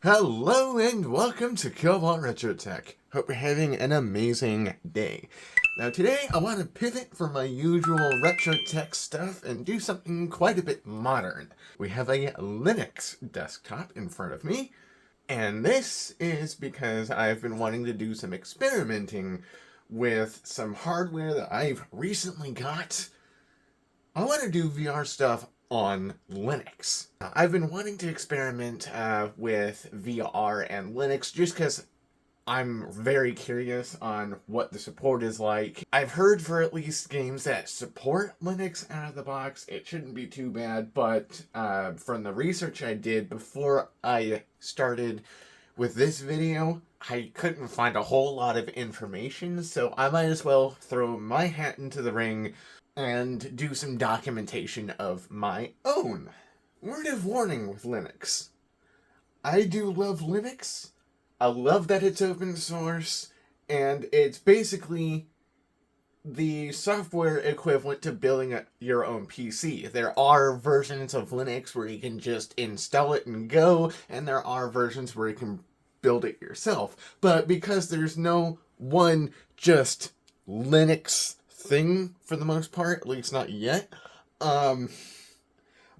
Hello and welcome to Cobalt Retro Tech. Hope you're having an amazing day. Now today I want to pivot from my usual retro tech stuff and do something quite a bit modern. We have a Linux desktop in front of me, and this is because I've been wanting to do some experimenting with some hardware that I've recently got. I want to do VR stuff on Linux. I've been wanting to experiment with VR and Linux just because I'm very curious on what the support is like. I've heard for at least games that support Linux out of the box, it shouldn't be too bad, but from the research I did before I started with this video, I couldn't find a whole lot of information, so I might as well throw my hat into the ring and do some documentation of my own. Word of warning with Linux. I do love Linux. I love that it's open source, and it's basically the software equivalent to building your own PC. There are versions of Linux where you can just install it and go, and there are versions where you can build it yourself. But because there's no one just Linux thing for the most part, at least not yet,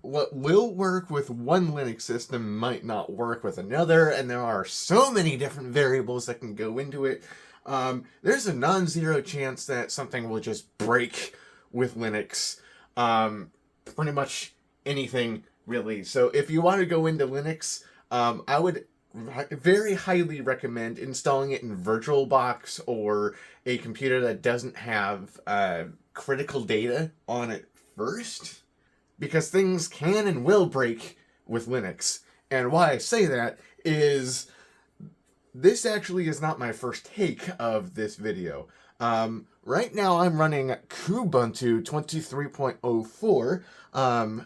what will work with one Linux system might not work with another, and there are so many different variables that can go into it. There's a non-zero chance that something will just break with Linux. Pretty much anything, really. So if you want to go into Linux, I would very highly recommend installing it in VirtualBox or a computer that doesn't have critical data on it first, because things can and will break with Linux. And why I say that is this actually is not my first take of this video. Right now I'm running Kubuntu 23.04,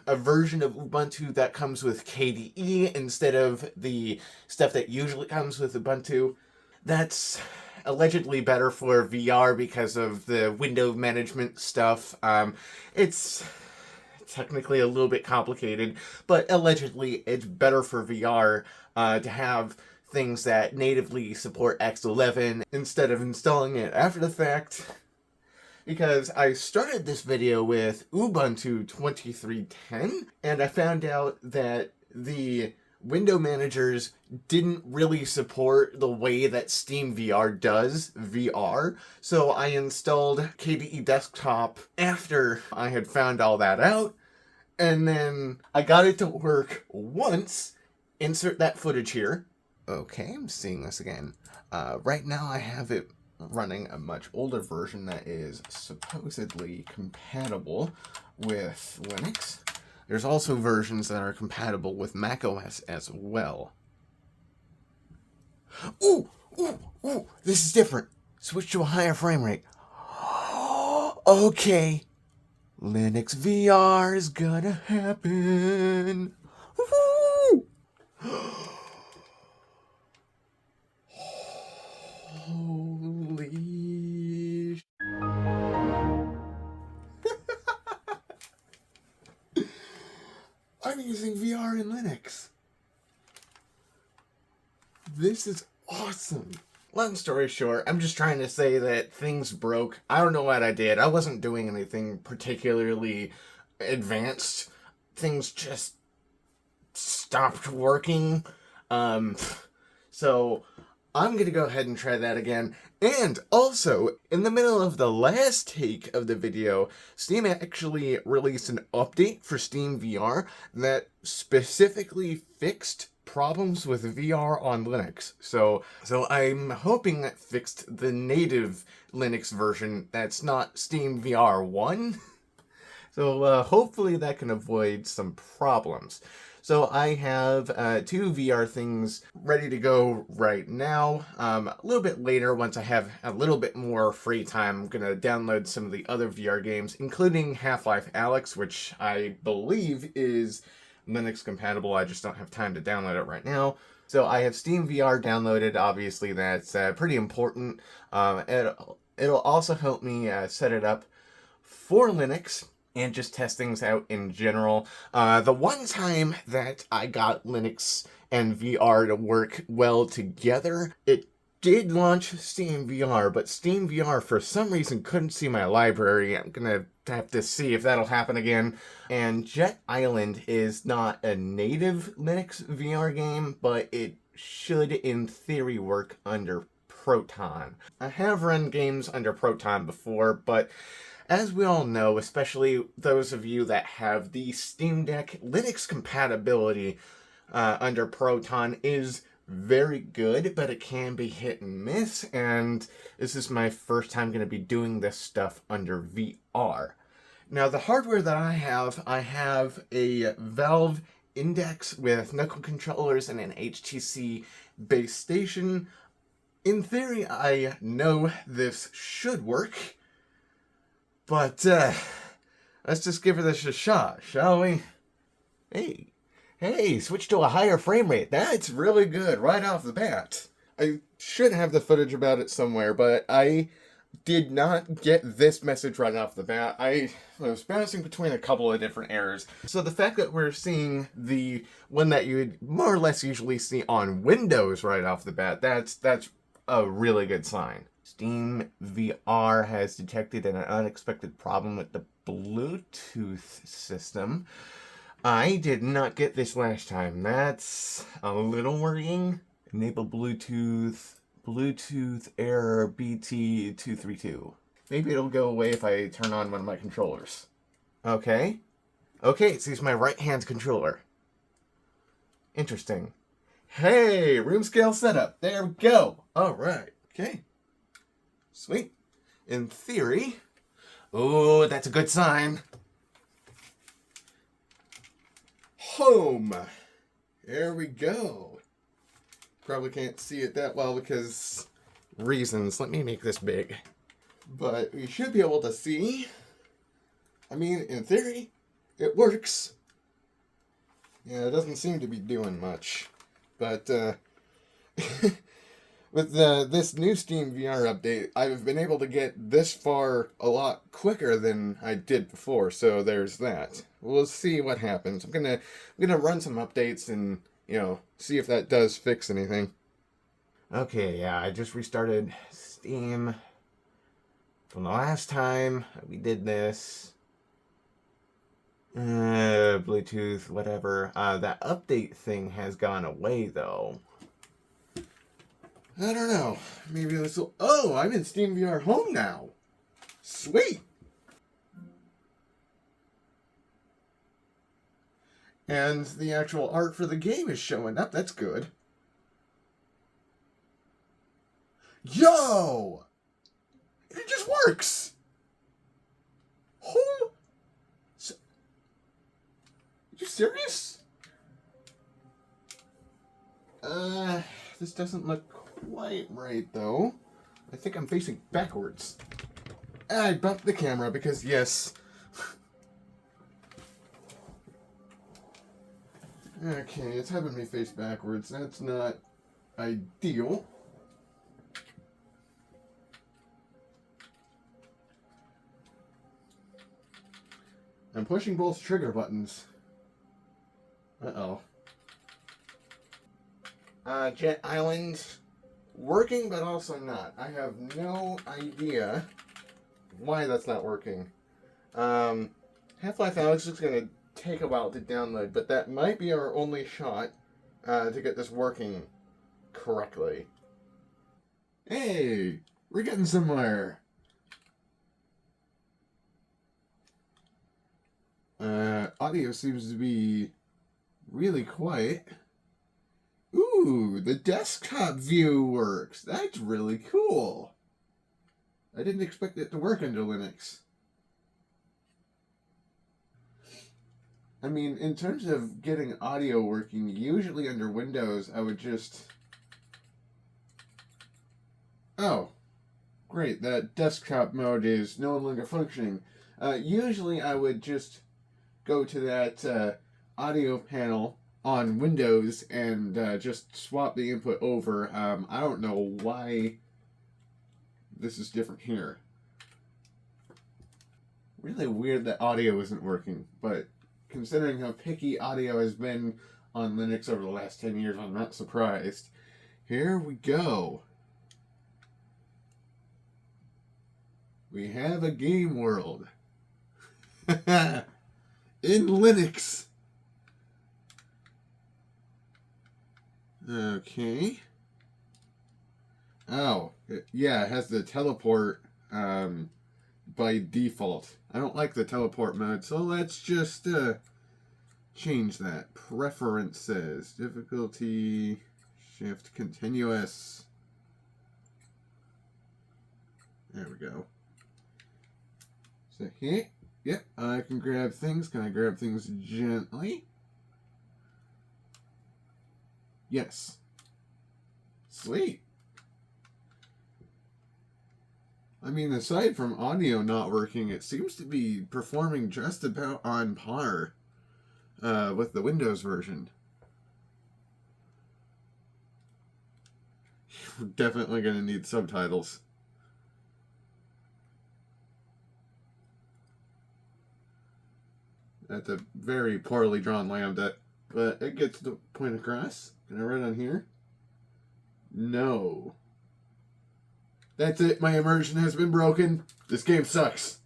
a version of Ubuntu that comes with KDE instead of the stuff that usually comes with Ubuntu. That's allegedly better for VR because of the window management stuff. It's technically a little bit complicated, but allegedly it's better for VR to have things that natively support X11 instead of installing it after the fact. Because I started this video with Ubuntu 23.10, and I found out that the window managers didn't really support the way that SteamVR does VR, so I installed KDE Desktop after I had found all that out, and then I got it to work once. Insert that footage here. Okay, I'm seeing this again. Right now I have it running a much older version that is supposedly compatible with Linux. There's also versions that are compatible with macOS as well. Ooh! This is different. Switch to a higher frame rate. Okay. Linux VR is gonna happen. Woo-hoo! Holy I'm using VR in Linux. This is awesome. Long story short, I'm just trying to say that things broke. I don't know what I did. I wasn't doing anything particularly advanced. Things just stopped working. So I'm going to go ahead and try that again. And also, in the middle of the last take of the video, Steam actually released an update for SteamVR that specifically fixed problems with VR on Linux. So I'm hoping that fixed the native Linux version that's not SteamVR 1. So hopefully that can avoid some problems. So I have two VR things ready to go right now. A little bit later, once I have a little bit more free time, I'm going to download some of the other VR games, including Half-Life Alyx, which I believe is Linux compatible. I just don't have time to download it right now. So I have SteamVR downloaded. Obviously, that's pretty important. It'll also help me set it up for Linux and just test things out in general. The one time that I got Linux and VR to work well together. It did launch SteamVR, but SteamVR for some reason couldn't see my library. I'm gonna have to see if that'll happen again. And Jet Island is not a native Linux VR game, but it should in theory work under Proton. I have run games under Proton before, but as we all know, especially those of you that have the Steam Deck, Linux compatibility under Proton is very good, but it can be hit and miss, and this is my first time going to be doing this stuff under VR. Now, the hardware that I have a Valve Index with knuckle controllers and an HTC base station. In theory, I know this should work, but let's just give this a shot, shall we? Hey, switch to a higher frame rate. That's really good right off the bat. I should have the footage about it somewhere, but I did not get this message right off the bat. I was bouncing between a couple of different errors. So the fact that we're seeing the one that you would more or less usually see on Windows right off the bat, that's a really good sign. SteamVR has detected an unexpected problem with the Bluetooth system. I did not get this last time. That's a little worrying. Enable Bluetooth error BT232. Maybe it'll go away if I turn on one of my controllers. Okay, it sees my right hand controller. Interesting. Hey, room scale setup. There we go. All right. Okay. Sweet. In theory. Oh, that's a good sign. Home. There we go. Probably can't see it that well because reasons. Let me make this big. But we should be able to see. I mean, in theory, it works. Yeah, it doesn't seem to be doing much. But with this new SteamVR update, I've been able to get this far a lot quicker than I did before, so there's that. We'll see what happens. I'm gonna run some updates and, see if that does fix anything. Okay, yeah, I just restarted Steam from the last time we did this. Bluetooth, whatever. That update thing has gone away, though. I don't know. Maybe this will... Oh, I'm in SteamVR Home now. Sweet. And the actual art for the game is showing up. That's good. Yo! It just works! Are you serious? This doesn't look quite right, though. I think I'm facing backwards. I bumped the camera because, yes. Okay, it's having me face backwards. That's not ideal. I'm pushing both trigger buttons. Uh-oh. Jet Island, working but also not. I have no idea why that's not working. Half-Life Alyx is going to take a while to download, but that might be our only shot to get this working correctly. Hey, we're getting somewhere. Audio seems to be really quiet. Ooh, the desktop view works. That's really cool. I didn't expect it to work under Linux. I mean, in terms of getting audio working, usually under Windows, I would just... Oh, great, that desktop mode is no longer functioning. Usually I would just go to that audio panel on Windows and just swap the input over. I don't know why this is different here. Really weird that audio isn't working, but considering how picky audio has been on Linux over the last 10 years. I'm not surprised. Here we go. We have a game world. In Linux. Okay. Oh, yeah, it has the teleport by default. I don't like the teleport mode, so let's just change that. Preferences, difficulty, shift, continuous. There we go. So here, yep, I can grab things. Can I grab things gently? Yes. Sweet. I mean, aside from audio not working, it seems to be performing just about on par with the Windows version. We're definitely going to need subtitles. That's a very poorly drawn lambda, but it gets the point across. Can I write on here? No. That's it. My immersion has been broken. This game sucks.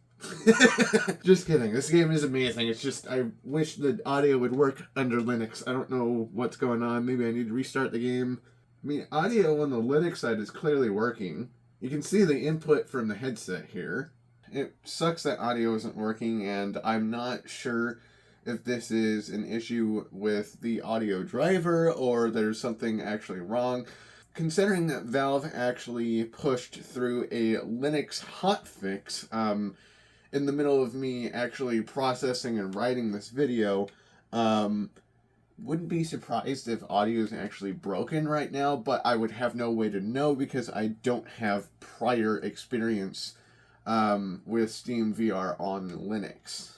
Just kidding. This game is amazing. It's just, I wish the audio would work under Linux. I don't know what's going on. Maybe I need to restart the game. I mean, audio on the Linux side is clearly working. You can see the input from the headset here. It sucks that audio isn't working, and I'm not sure if this is an issue with the audio driver or there's something actually wrong. Considering that Valve actually pushed through a Linux hotfix in the middle of me actually processing and writing this video, wouldn't be surprised if audio is actually broken right now, but I would have no way to know because I don't have prior experience with SteamVR on Linux.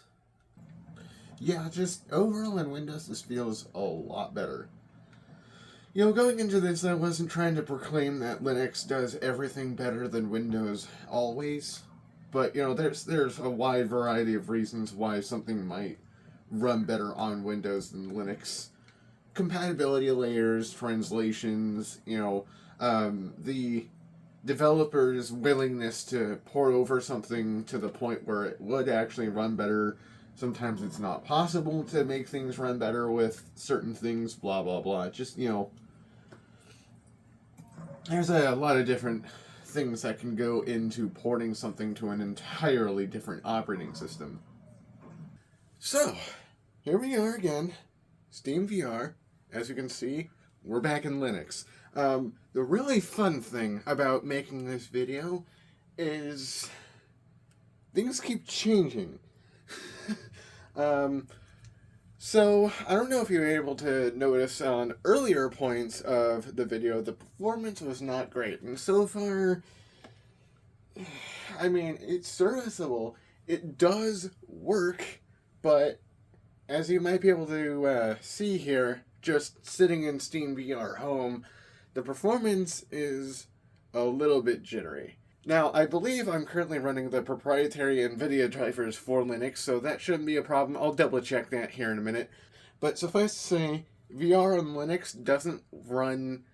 Yeah, just overall in Windows, this feels a lot better. You know, going into this, I wasn't trying to proclaim that Linux does everything better than Windows always. But, you know, there's a wide variety of reasons why something might run better on Windows than Linux. Compatibility layers, translations, you know, the developer's willingness to port over something to the point where it would actually run better. Sometimes it's not possible to make things run better with certain things, blah, blah, blah. Just, you know, there's a lot of different things that can go into porting something to an entirely different operating system. So, here we are again, SteamVR. As you can see, we're back in Linux. The really fun thing about making this video is things keep changing. So, I don't know if you were able to notice on earlier points of the video, the performance was not great. And so far, I mean, it's serviceable. It does work, but as you might be able to see here, just sitting in SteamVR home, the performance is a little bit jittery. Now, I believe I'm currently running the proprietary NVIDIA drivers for Linux, so that shouldn't be a problem. I'll double check that here in a minute. But suffice to say, VR on Linux doesn't run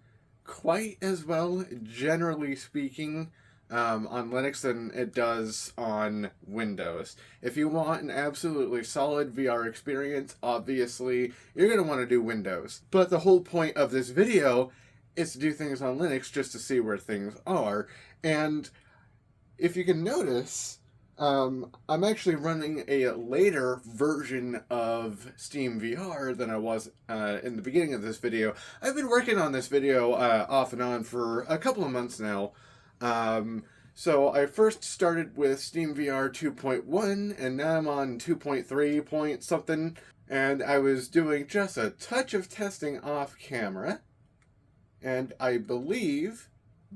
quite as well, generally speaking, on Linux than it does on Windows. If you want an absolutely solid VR experience, obviously, you're going to want to do Windows. But the whole point of this video is to do things on Linux just to see where things are. And if you can notice, I'm actually running a later version of SteamVR than I was in the beginning of this video. I've been working on this video off and on for a couple of months now. So I first started with SteamVR 2.1, and now I'm on 2.3 point something. And I was doing just a touch of testing off camera. And I believe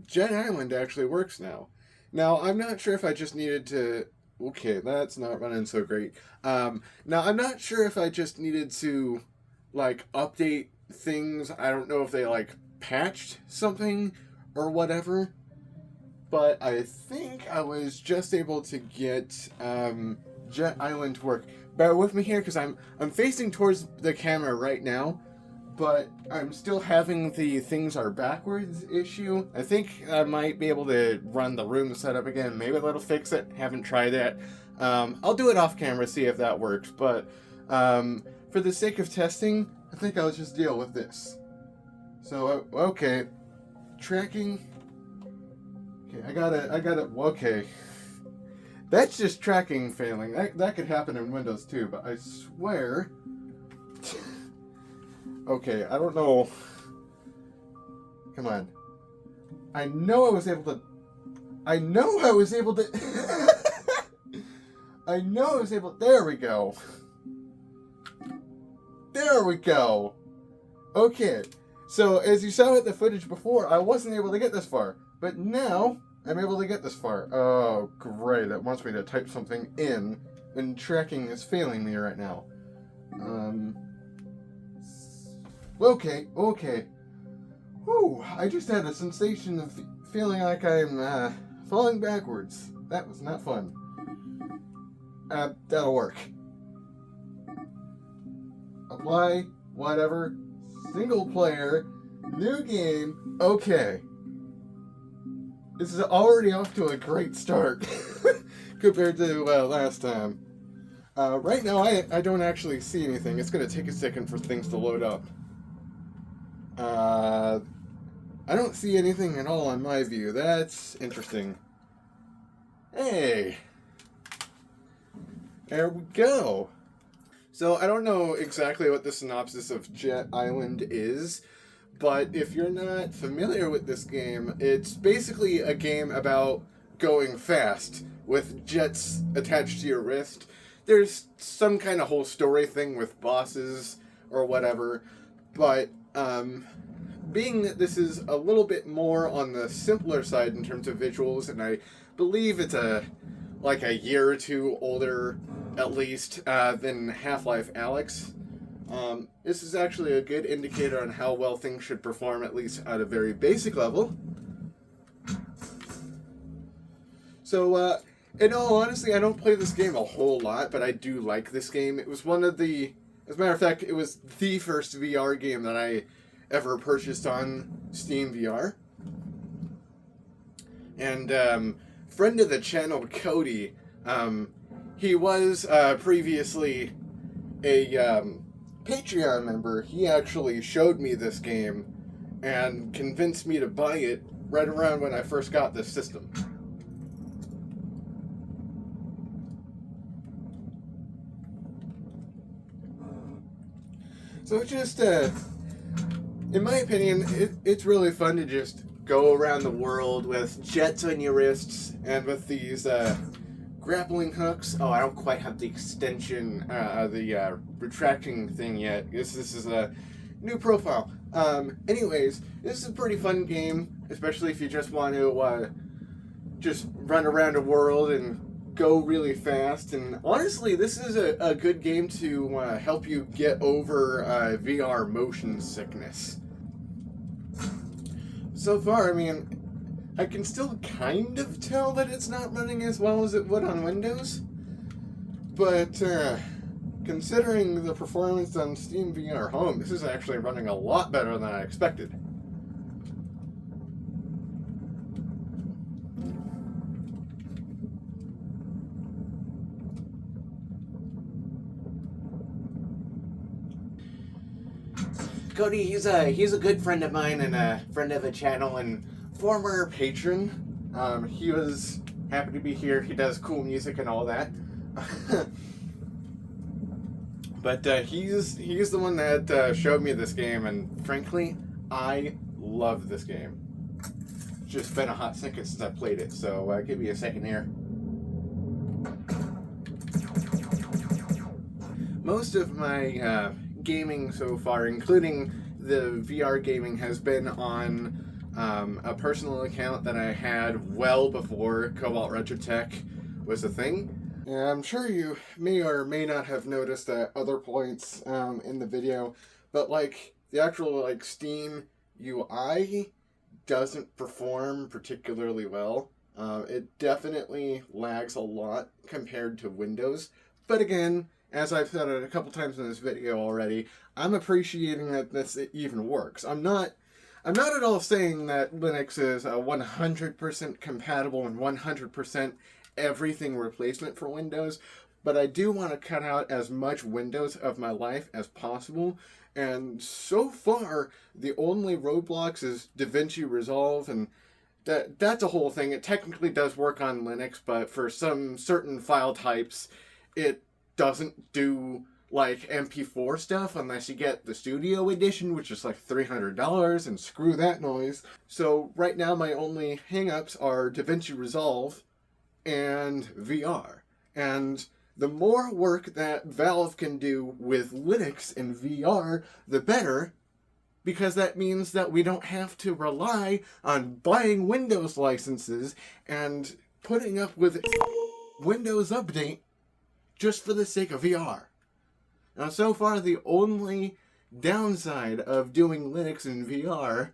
Jet Island actually works now. Now, I'm not sure if I just needed to... Okay, that's not running so great. Now, I'm not sure if I just needed to, like, update things. I don't know if they, like, patched something or whatever. But I think I was just able to get Jet Island to work. Bear with me here, because I'm facing towards the camera right now. but I'm still having the things are backwards issue. I think I might be able to run the room setup again. Maybe that'll fix it. Haven't tried that. I'll do it off camera, see if that works. But for the sake of testing, I think I'll just deal with this. So, okay. Tracking. Okay, I got it. Okay. That's just tracking failing. That could happen in Windows too, but I swear... Okay, I don't know. Come on. I know I was able to... I know I was able... There we go. There we go. Okay. So, as you saw at the footage before, I wasn't able to get this far. But now, I'm able to get this far. Oh, great. It wants me to type something in, and tracking is failing me right now. Okay. Whew, I just had a sensation of feeling like I'm falling backwards. That was not fun. That'll work. Apply, whatever. Single player, new game, okay. This is already off to a great start compared to last time. Right now, I don't actually see anything. It's going to take a second for things to load up. I don't see anything at all on my view. That's interesting. Hey. There we go. So, I don't know exactly what the synopsis of Jet Island is, but if you're not familiar with this game, it's basically a game about going fast with jets attached to your wrist. There's some kind of whole story thing with bosses or whatever, but being that this is a little bit more on the simpler side in terms of visuals, and I believe it's like a year or two older, at least, than Half-Life Alyx. This is actually a good indicator on how well things should perform, at least at a very basic level. So, in all honesty, I don't play this game a whole lot, but I do like this game. It was one of the... As a matter of fact, it was the first VR game that I ever purchased on SteamVR. And, friend of the channel, Cody, he was previously a Patreon member. He actually showed me this game and convinced me to buy it right around when I first got this system. So it just, in my opinion, it's really fun to just go around the world with jets on your wrists and with these grappling hooks. Oh, I don't quite have the extension, the retracting thing yet. This is a new profile. Anyways, this is a pretty fun game, especially if you just want to just run around a world and go really fast. And honestly, this is a good game to help you get over VR motion sickness. So far, I mean, I can still kind of tell that it's not running as well as it would on Windows, but considering the performance on SteamVR Home, this is actually running a lot better than I expected. Cody, he's a good friend of mine and a friend of the channel and former patron. He was happy to be here. He does cool music and all that. But he's the one that showed me this game, and frankly, I love this game. It's just been a hot second since I played it, so give me a second here. Most of my gaming so far, including the VR gaming, has been on a personal account that I had well before CobaltRetroShop was a thing. And I'm sure you may or may not have noticed at other points in the video, but like the actual like Steam UI doesn't perform particularly well. It definitely lags a lot compared to Windows, but again, as I've said it a couple times in this video already, I'm appreciating that this even works. I'm not at all saying that Linux is a 100% compatible and 100% everything replacement for Windows, but I do want to cut out as much Windows of my life as possible, and so far, the only roadblocks is DaVinci Resolve, and that's a whole thing. It technically does work on Linux, but for some certain file types, it doesn't do like MP4 stuff unless you get the Studio Edition, which is like $300, and screw that noise. So right now my only hangups are DaVinci Resolve and VR. And the more work that Valve can do with Linux and VR, the better, because that means that we don't have to rely on buying Windows licenses and putting up with Windows Update just for the sake of VR. Now, so far, the only downside of doing Linux and VR,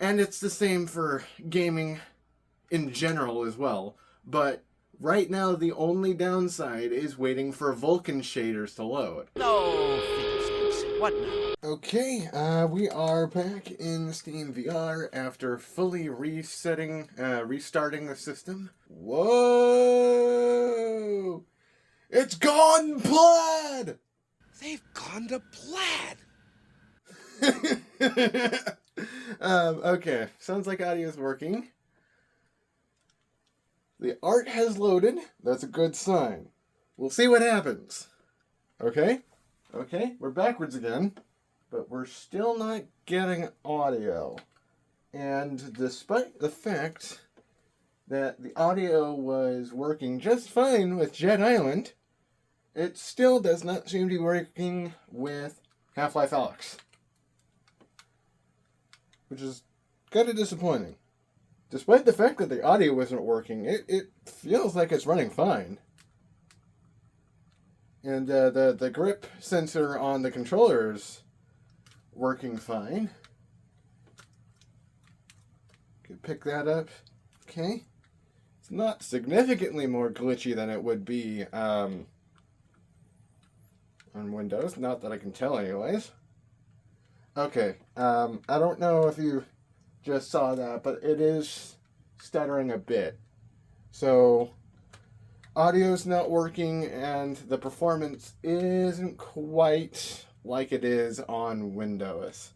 and it's the same for gaming in general as well, but right now the only downside is waiting for Vulkan shaders to load. No, fiddlesticks. What now? Okay, we are back in SteamVR after fully restarting the system. Whoa! It's gone plaid! They've gone to plaid. Okay, sounds like audio's working. The art has loaded. That's a good sign. We'll see what happens. Okay, we're backwards again, but we're still not getting audio. And despite the fact that the audio was working just fine with Jet Island, it still does not seem to be working with Half-Life Alyx, which is kind of disappointing. Despite the fact that the audio isn't working, it feels like it's running fine. And the grip sensor on the controller is working fine. Could pick that up. Okay. It's not significantly more glitchy than it would be on Windows. Not that I can tell anyways. Okay. I don't know if you just saw that, but it is stuttering a bit. So audio's not working, and the performance isn't quite like it is on Windows.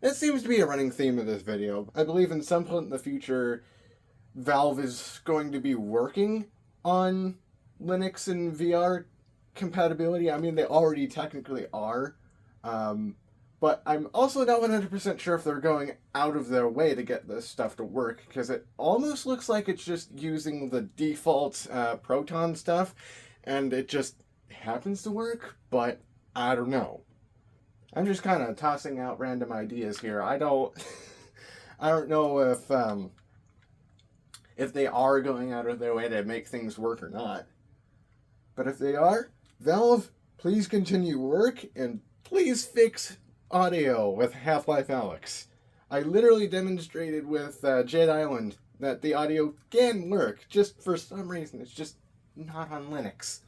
That seems to be a running theme of this video. I believe in some point in the future, Valve is going to be working on Linux and VR compatibility. I mean, they already technically are. But I'm also not 100% sure if they're going out of their way to get this stuff to work, because it almost looks like it's just using the default Proton stuff, and it just happens to work, but I don't know. I'm just kind of tossing out random ideas here. I don't know if they are going out of their way to make things work or not. But if they are, Valve, please continue work, and please fix audio with Half-Life Alyx. I literally demonstrated with Jet Island that the audio can work, just for some reason it's just not on Linux.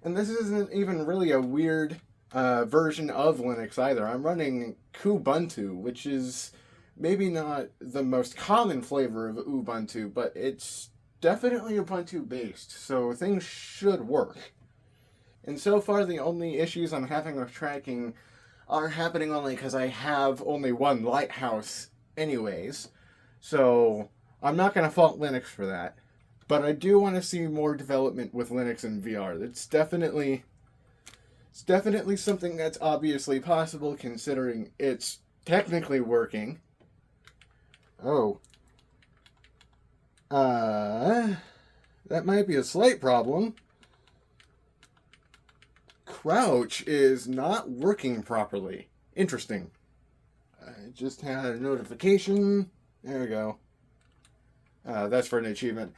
And this isn't even really a weird version of Linux either. I'm running Kubuntu, which is maybe not the most common flavor of Ubuntu, but it's definitely Ubuntu based, so things should work. And so far the only issues I'm having with tracking are happening only because I have only one Lighthouse anyways, so I'm not going to fault Linux for that. But I do want to see more development with Linux and VR. It's definitely something that's obviously possible, considering it's technically working. Oh. That might be a slight problem. Crouch is not working properly. Interesting. I just had a notification. There we go. That's for an achievement.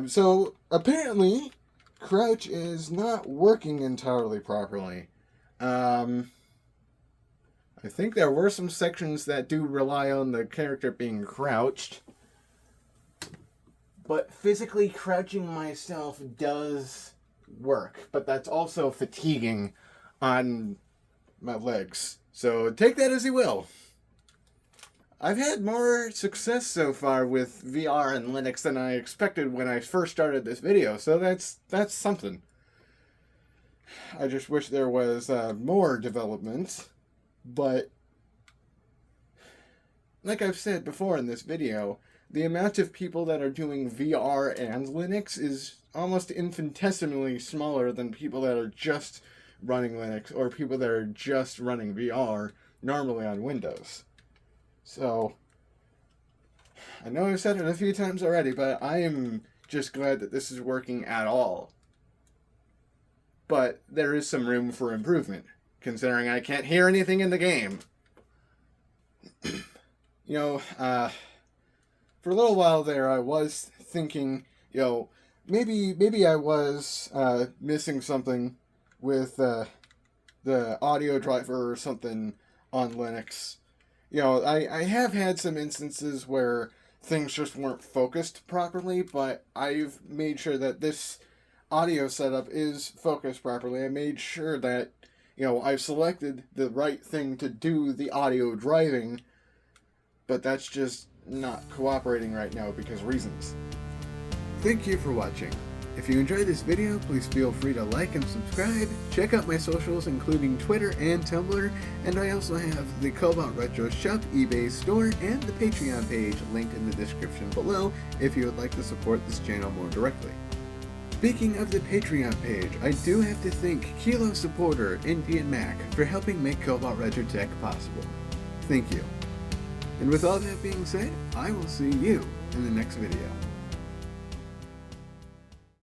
So apparently, crouch is not working entirely properly. I think there were some sections that do rely on the character being crouched. But physically crouching myself does work, but that's also fatiguing on my legs. So take that as you will. I've had more success so far with VR and Linux than I expected when I first started this video, so that's something. I just wish there was more development, but like I've said before in this video, the amount of people that are doing VR and Linux is almost infinitesimally smaller than people that are just running Linux or people that are just running VR normally on Windows. So, I know I've said it a few times already, but I am just glad that this is working at all. But there is some room for improvement, considering I can't hear anything in the game. You know, for a little while there, I was thinking, you know, maybe I was missing something with the audio driver or something on Linux. You know, I have had some instances where things just weren't focused properly, but I've made sure that this audio setup is focused properly. I made sure that, you know, I've selected the right thing to do the audio driving, but that's just not cooperating right now because reasons. Thank you for watching. If you enjoyed this video, please feel free to like and subscribe. Check out my socials, including Twitter and Tumblr, and I also have the CobaltRetroShop eBay store and the Patreon page linked in the description below if you would like to support this channel more directly. Speaking of the Patreon page, I do have to thank Kilo supporter Indian Mac for helping make Cobalt Retro Tech possible. Thank you. And with all that being said, I will see you in the next video.